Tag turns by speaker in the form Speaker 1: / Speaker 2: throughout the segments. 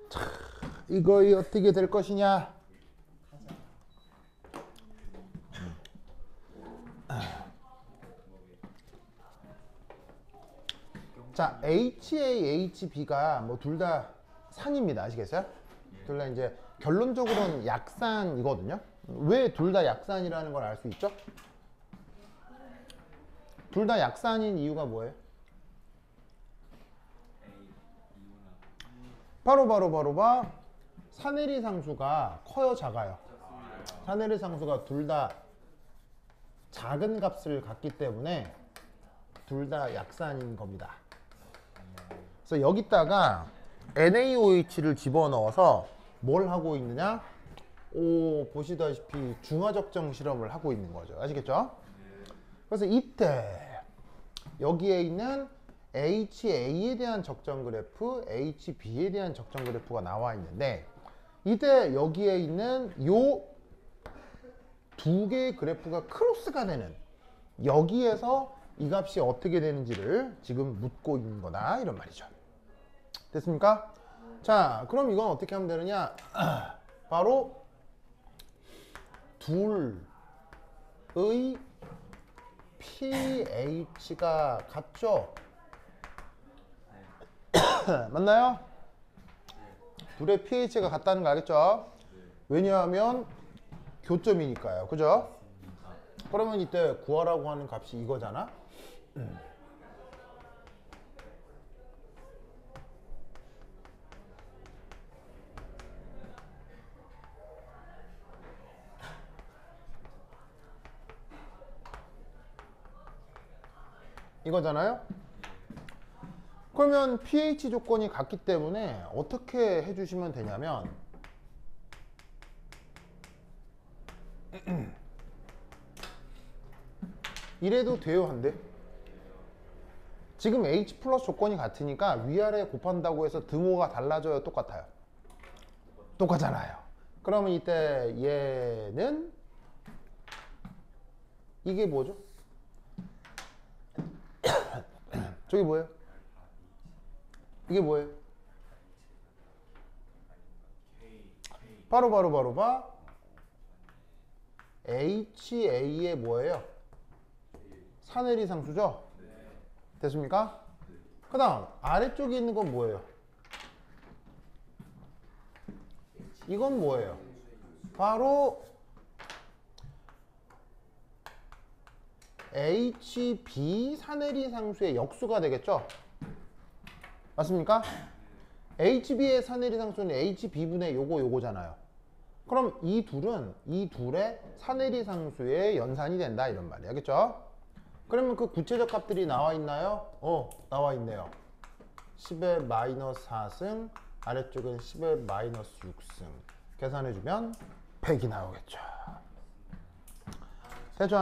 Speaker 1: 자, 이거 어떻게 될 것이냐? 자, HA, HB가 뭐 둘 다 산입니다. 아시겠어요? 둘 다 이제 결론적으로는 약산이거든요. 왜 둘 다 약산이라는 걸 알 수 있죠? 둘 다 약산인 이유가 뭐예요? 바로 사내리 상수가 커요, 작아요? 사내리 상수가 둘 다 작은 값을 갖기 때문에 둘 다 약산인 겁니다. 그래서 여기다가 NaOH를 집어넣어서 뭘 하고 있느냐? 보시다시피 중화적정 실험을 하고 있는 거죠. 아시겠죠? 그래서 이때 여기에 있는 HA에 대한 적정 그래프, HB에 대한 적정 그래프가 나와 있는데 이때 여기에 있는 요 두 개의 그래프가 크로스가 되는 여기에서 이 값이 어떻게 되는지를 지금 묻고 있는 거다 이런 말이죠. 됐습니까? 자, 그럼 이건 어떻게 하면 되느냐? 바로 둘의 pH가 같죠? 맞나요? 둘의 pH가 같다는 거 알겠죠? 왜냐하면 교점이니까요. 그죠? 그러면 이때 구하라고 하는 값이 이거잖아? 이거잖아요? 그러면 pH 조건이 같기 때문에 어떻게 해주시면 되냐면 이래도 돼요, 한데? 지금 H 플러스 조건이 같으니까 위아래 곱한다고 해서 등호가 달라져요, 똑같아요? 똑같잖아요. 그러면 이때 얘는 이게 뭐죠? 저기 뭐예요? 이게 뭐예요? 바로 봐. HA의 뭐예요? 사내리 상수죠? 됐습니까? 그 다음 아래쪽에 있는 건 뭐예요? 이건 뭐예요? 바로 HB 사내리 상수의 역수가 되겠죠? 맞습니까? HB의 사내리 상수는 HB분의 요거잖아요. 그럼 이 둘의 사내리 상수의 연산이 된다 이런 말이야. 알겠죠? 그러면 그 구체적 값들이 나와 있나요? 나와 있네요. 10의 마이너스 4승, 아래쪽은 10의 마이너스 6승. 계산해주면 100이 나오겠죠. 됐죠?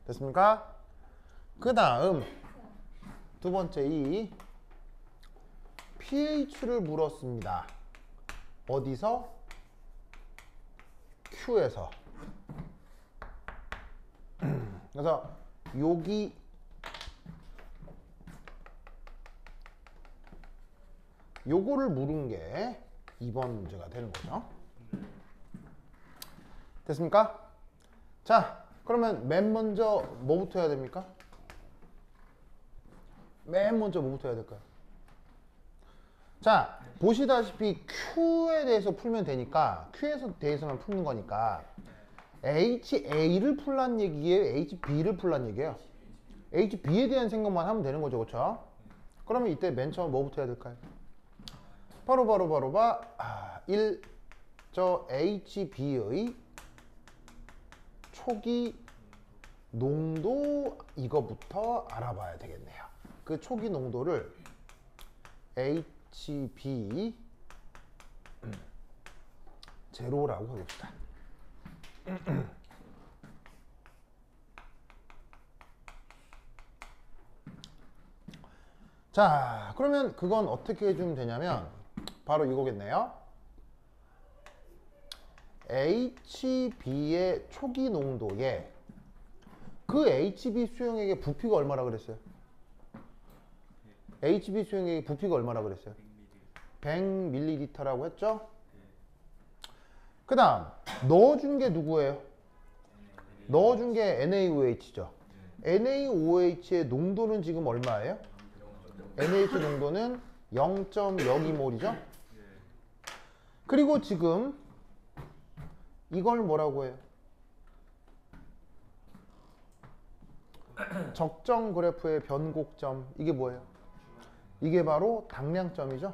Speaker 1: 됐습니까? 그 다음 두 번째 이 pH를 물었습니다. 어디서? Q에서. 그래서 요거를 물은 게 2번 문제가 되는 거죠. 됐습니까? 자, 그러면 맨 먼저 뭐부터 해야 됩니까? 맨 먼저 뭐부터 해야 될까요? 자, 보시다시피 Q에 대해서 풀면 되니까 Q에 대해서만 풀는 거니까 HA를 풀란 얘기예요? HB를 풀란 얘기예요? HB에 대한 생각만 하면 되는 거죠. 그렇죠? 그러면 이때 맨 처음 뭐부터 해야 될까요? 바로 1. 저 HB의 초기 농도 이거부터 알아봐야 되겠네요. 그 초기 농도를 HB 제로라고 해봅시다. 자, 그러면 그건 어떻게 해주면 되냐면 바로 이거겠네요. HB의 초기 농도에 그 HB 수용액의 부피가 얼마라 그랬어요? HB 수용액의 부피가 얼마라 그랬어요? 100ml라고 했죠? 그 다음 넣어준 게 누구예요? 넣어준 게 NaOH죠. NaOH의 농도는 지금 얼마예요? NaOH 농도는 0.02몰이죠. 그리고 지금 이걸 뭐라고 해요? 적정 그래프의 변곡점. 이게 뭐예요? 이게 바로 당량점이죠.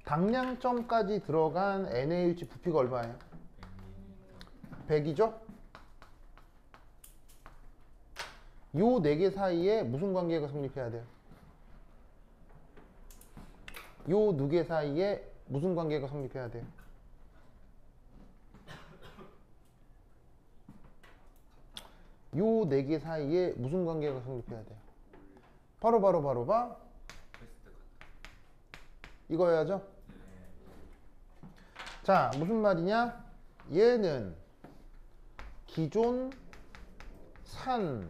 Speaker 1: 당량점까지 들어간 NaOH 부피가 얼마예요? 100이죠? 요 네 개 사이에 무슨 관계가 성립해야 돼요? 요 두 개 사이에 무슨 관계가 성립해야 돼요? 요 네 개 사이에 무슨 관계가 성립해야 돼요? 바로 봐. 이거야죠? 자, 무슨 말이냐? 얘는 기존 산의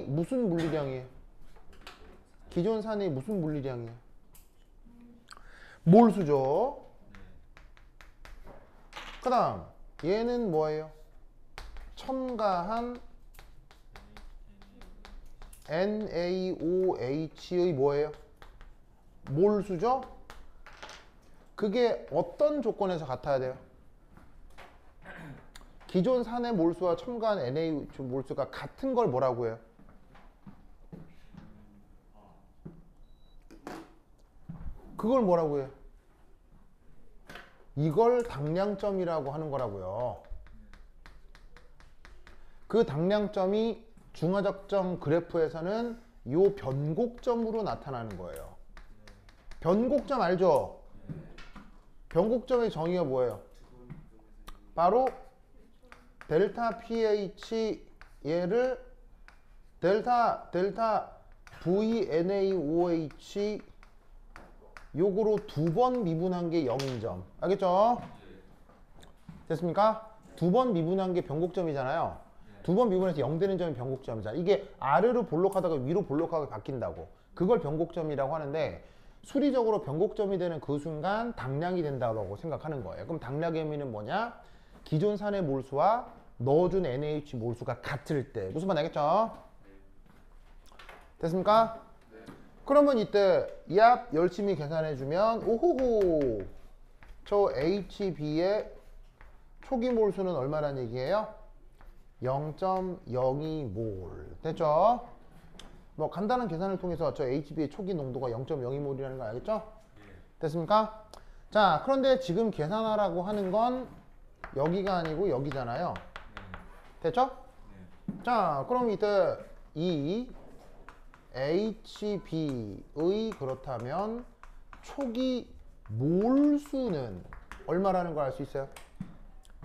Speaker 1: 무슨 물리량이에요? 기존 산의 무슨 물리량이에요? 몰수죠. 그 다음 얘는 뭐예요? 첨가한 NaOH의 뭐예요? 몰수죠? 그게 어떤 조건에서 같아야 돼요? 기존 산의 몰수와 첨가한 NaOH 몰수가 같은 걸 뭐라고 해요? 그걸 뭐라고 해요? 이걸 당량점이라고 하는 거라고요. 그 당량점이 중화적정 그래프에서는 요 변곡점으로 나타나는 거예요. 변곡점 알죠? 변곡점의 정의가 뭐예요? 바로 델타 pH 얘를 델타 VNaOH 요거로 두 번 미분한 게 0인 점. 알겠죠? 됐습니까? 두 번 미분한 게 변곡점이잖아요. 두 번 미분해서 0 되는 점이 변곡점이잖아. 이게 아래로 볼록하다가 위로 볼록하게 바뀐다고. 그걸 변곡점이라고 하는데 수리적으로 변곡점이 되는 그 순간 당량이 된다고 생각하는 거예요. 그럼 당량의 의미는 뭐냐? 기존 산의 몰수와 넣어준 NaOH 몰수가 같을 때. 무슨 말 알겠죠? 됐습니까? 그러면 이때 얍 열심히 계산해주면 오호호 저 HB의 초기 몰수는 얼마란 얘기예요? 0.02몰 됐죠? 뭐 간단한 계산을 통해서 저 HB의 초기 농도가 0.02몰이라는 거 알겠죠? 됐습니까? 자, 그런데 지금 계산하라고 하는 건 여기가 아니고 여기잖아요. 됐죠? 자, 그럼 이때 이 HB의 그렇다면 초기 몰수는 얼마라는 걸 알 수 있어요?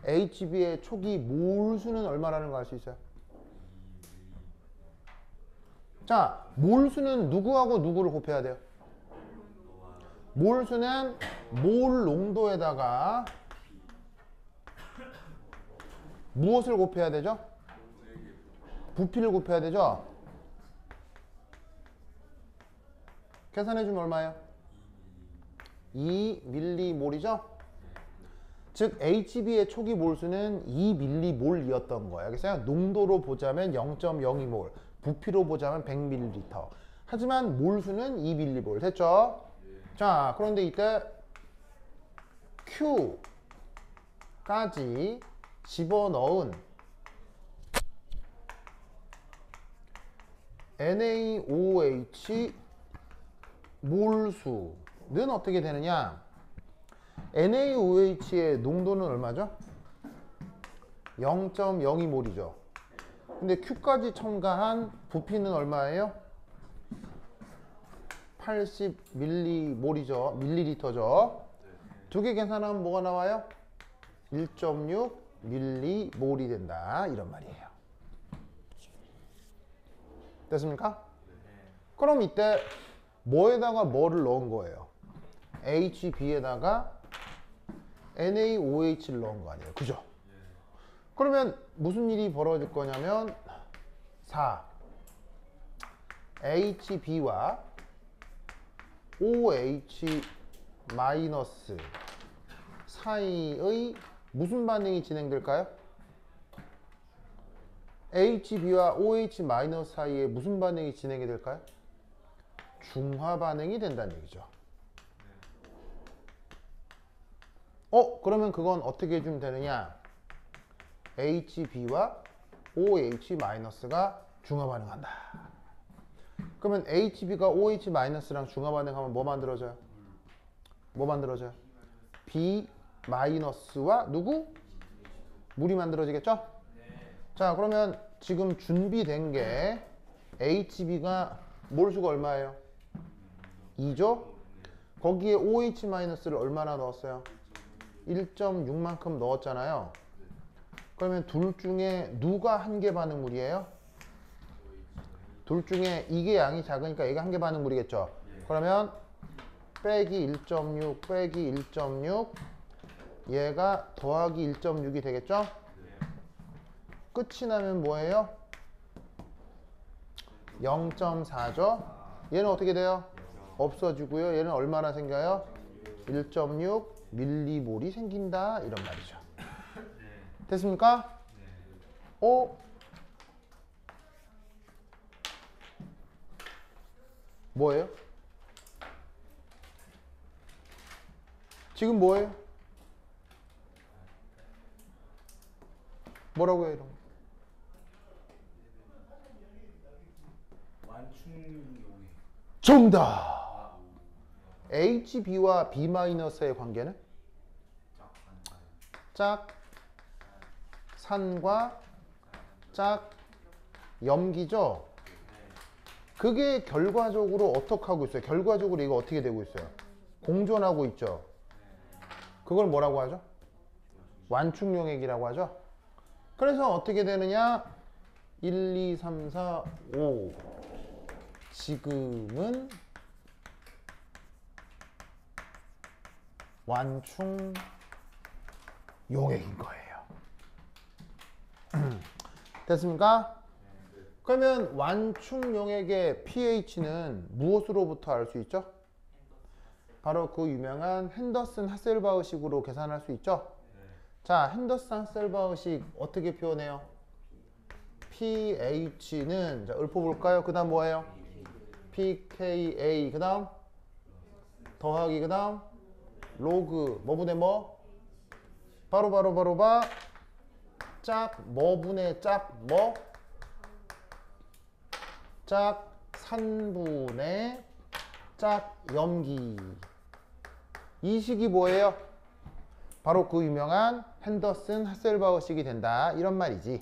Speaker 1: HB의 초기 몰수는 얼마라는 걸 알 수 있어요? 자, 몰수는 누구하고 누구를 곱해야 돼요? 몰수는 몰 농도에다가 무엇을 곱해야 되죠? 부피를 곱해야 되죠? 계산해주면 얼마예요? 2mm몰이죠? 즉 HB의 초기 몰수는 2mm몰이었던 거예요. 알겠어요? 농도로 보자면 0.02몰, 부피로 보자면 100ml. 하지만 몰수는 2mm몰. 됐죠? 자, 그런데 이때 Q까지 집어넣은 NaOH 몰수는 어떻게 되느냐? NaOH의 농도는 얼마죠? 0.02몰이죠. 근데 Q까지 첨가한 부피는 얼마예요? 80mm몰이죠. 밀리리터죠. 두 개 계산하면 뭐가 나와요? 1.6mm몰이 된다. 이런 말이에요. 됐습니까? 그럼 이때 뭐에다가 뭐를 넣은 거예요? HB에다가 NaOH를 넣은 거 아니에요. 그죠? 그러면 무슨 일이 벌어질 거냐면 4 HB와 OH 마이너스 사이의 무슨 반응이 진행될까요? HB와 OH 마이너스 사이에 무슨 반응이 진행이 될까요? 중화 반응이 된다는 얘기죠. 그러면 그건 어떻게 해주면 되느냐? HB와 OH 마이너스가 중화 반응한다. 그러면 HB가 OH 마이너스랑 중화 반응하면 뭐 만들어져요? 뭐 만들어져요? B 마이너스와 누구? 물이 만들어지겠죠? 자, 그러면 지금 준비된 게 HB가 몰수가 얼마예요? 2죠? 거기에 OH 마이너스를 얼마나 넣었어요? 1.6만큼 넣었잖아요. 그러면 둘 중에 누가 한 개 반응물이에요? 둘 중에 이게 양이 작으니까 얘가 한 개 반응물이겠죠. 그러면 빼기 1.6 빼기 1.6 얘가 더하기 1.6이 되겠죠? 끝이 나면 뭐예요? 0.4죠? 얘는 어떻게 돼요? 없어지고요. 얘는 얼마나 생겨요? 1.6 밀리몰이 생긴다 이런 말이죠. 됐습니까? 뭐예요? 지금 뭐예요? 뭐라고 해요? 이런 거?
Speaker 2: 완충용해.
Speaker 1: 정답! HB와 B-의 관계는? 짝, 산과 짝, 염기죠? 그게 결과적으로 어떻게 하고 있어요? 결과적으로 이거 어떻게 되고 있어요? 공존하고 있죠? 그걸 뭐라고 하죠? 완충용액이라고 하죠? 그래서 어떻게 되느냐? 1, 2, 3, 4, 5 지금은 완충 용액인 거예요. 됐습니까? 그러면 완충 용액의 pH는 무엇으로부터 알 수 있죠? 바로 그 유명한 핸더슨 하셀바흐식으로 계산할 수 있죠? 자, 핸더슨 하셀바흐식 어떻게 표현해요? pH는 자, 읊어볼까요? 그 다음 뭐예요? pKa 그 다음 더하기 그 다음 로그 뭐분의 뭐? 바로 짝 뭐분의 짝 뭐? 짝 산분의 짝 염기. 이 식이 뭐예요? 바로 그 유명한 핸더슨 하셀바흐식이 된다 이런 말이지.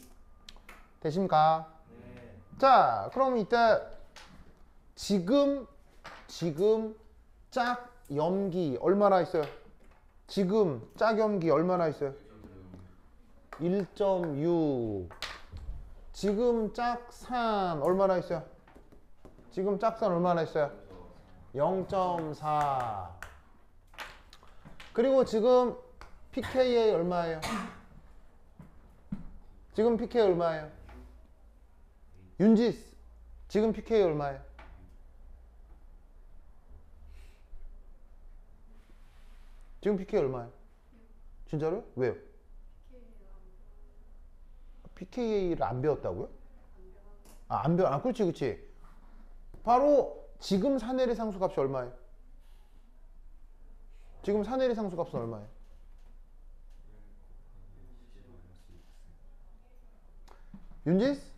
Speaker 1: 되십니까?
Speaker 2: 네.
Speaker 1: 자, 그럼 이때 지금 짝 염기 얼마나 있어요? 지금 짝 염기 얼마나 있어요? 1.6. 지금 짝산 얼마나 있어요? 지금 짝산 얼마나 있어요? 0.4. 그리고 지금 pKa 얼마예요? 지금 pKa 얼마예요? 윤지스 지금 pKa 얼마예요? 지금 pKa 얼마예요? 진짜로요? 왜요? pKa를 안 배웠다고요? 그렇지. 바로 지금 산해리 상수값이 얼마예요? 지금 산해리 상수값은 얼마예요? 윤지스?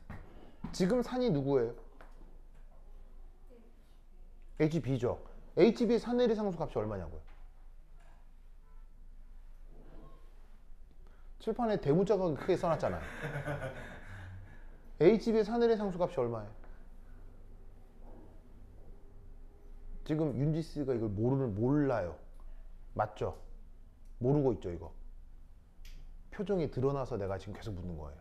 Speaker 1: 지금 산이 누구예요? HB죠. HB 산해리 상수값이 얼마냐고요? 칠판에 대문자가 크게 써놨잖아요. HB의 산해리 상수값이 얼마예요? 지금 윤지스가 이걸 몰라요. 맞죠? 모르고 있죠, 이거. 표정이 드러나서 내가 지금 계속 묻는 거예요.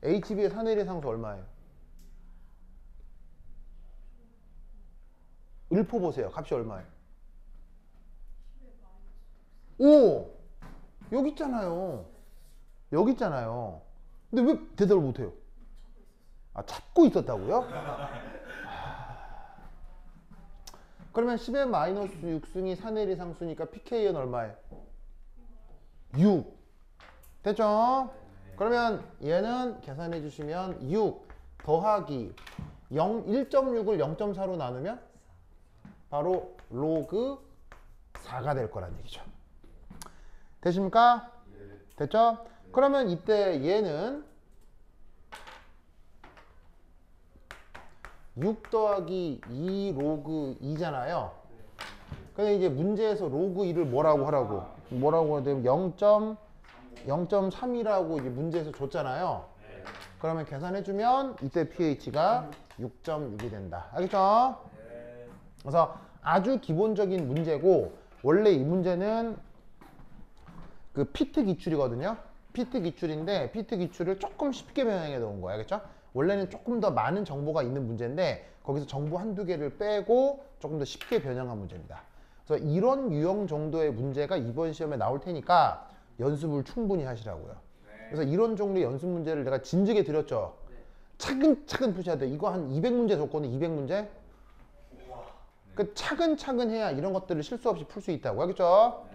Speaker 1: HB의 산해리 상수 얼마예요? 읊어보세요. 값이 얼마예요? 오! 여기 있잖아요. 여기 있잖아요. 근데 왜 대답을 못해요? 아, 찾고 있었다고요? 그러면 10의 마이너스 6승이 4의 1이 상수니까 PK는 얼마예요? 6. 됐죠? 그러면 얘는 계산해 주시면 6 더하기 1.6을 0.4로 나누면 바로 로그 4가 될 거란 얘기죠. 되십니까? 됐죠? 그러면 이때 얘는 6 더하기 2 로그 2잖아요. 근데 이제 문제에서 로그 2를 뭐라고 하라고? 뭐라고 해야 되면 0.3이라고 이제 문제에서 줬잖아요. 그러면 계산해주면 이때 pH가 6.6이 된다. 알겠죠? 그래서 아주 기본적인 문제고, 원래 이 문제는 그 피트 기출이거든요. 피트 기출인데 피트 기출을 조금 쉽게 변형해 놓은 거예요. 알겠죠? 원래는 조금 더 많은 정보가 있는 문제인데 거기서 정보 한두 개를 빼고 조금 더 쉽게 변형한 문제입니다. 그래서 이런 유형 정도의 문제가 이번 시험에 나올 테니까 연습을 충분히 하시라고요. 그래서 이런 종류의 연습 문제를 내가 진즉에 드렸죠. 차근차근 푸셔야 돼. 이거 한 200문제 줬거든. 200문제. 그 차근차근 해야 이런 것들을 실수 없이 풀 수 있다고. 알겠죠?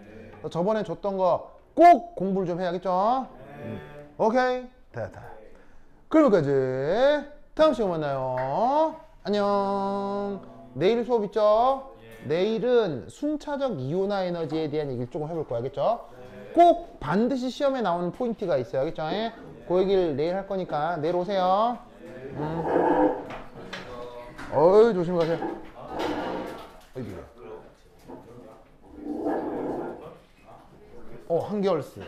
Speaker 1: 저번에 줬던 거 꼭 공부를 좀 해야겠죠? 오케이? 됐다. 그러면까지 다음 시간에 만나요. 안녕. 내일 수업 있죠? 내일은 순차적 이온화 에너지에 대한 얘기를 조금 해볼 거야. 알겠죠? 꼭 반드시 시험에 나오는 포인트가 있어요. 알겠죠? 그 얘기를 내일 할 거니까 내일 오세요. 어이, 조심히 가세요. 어디야? 한겨울스.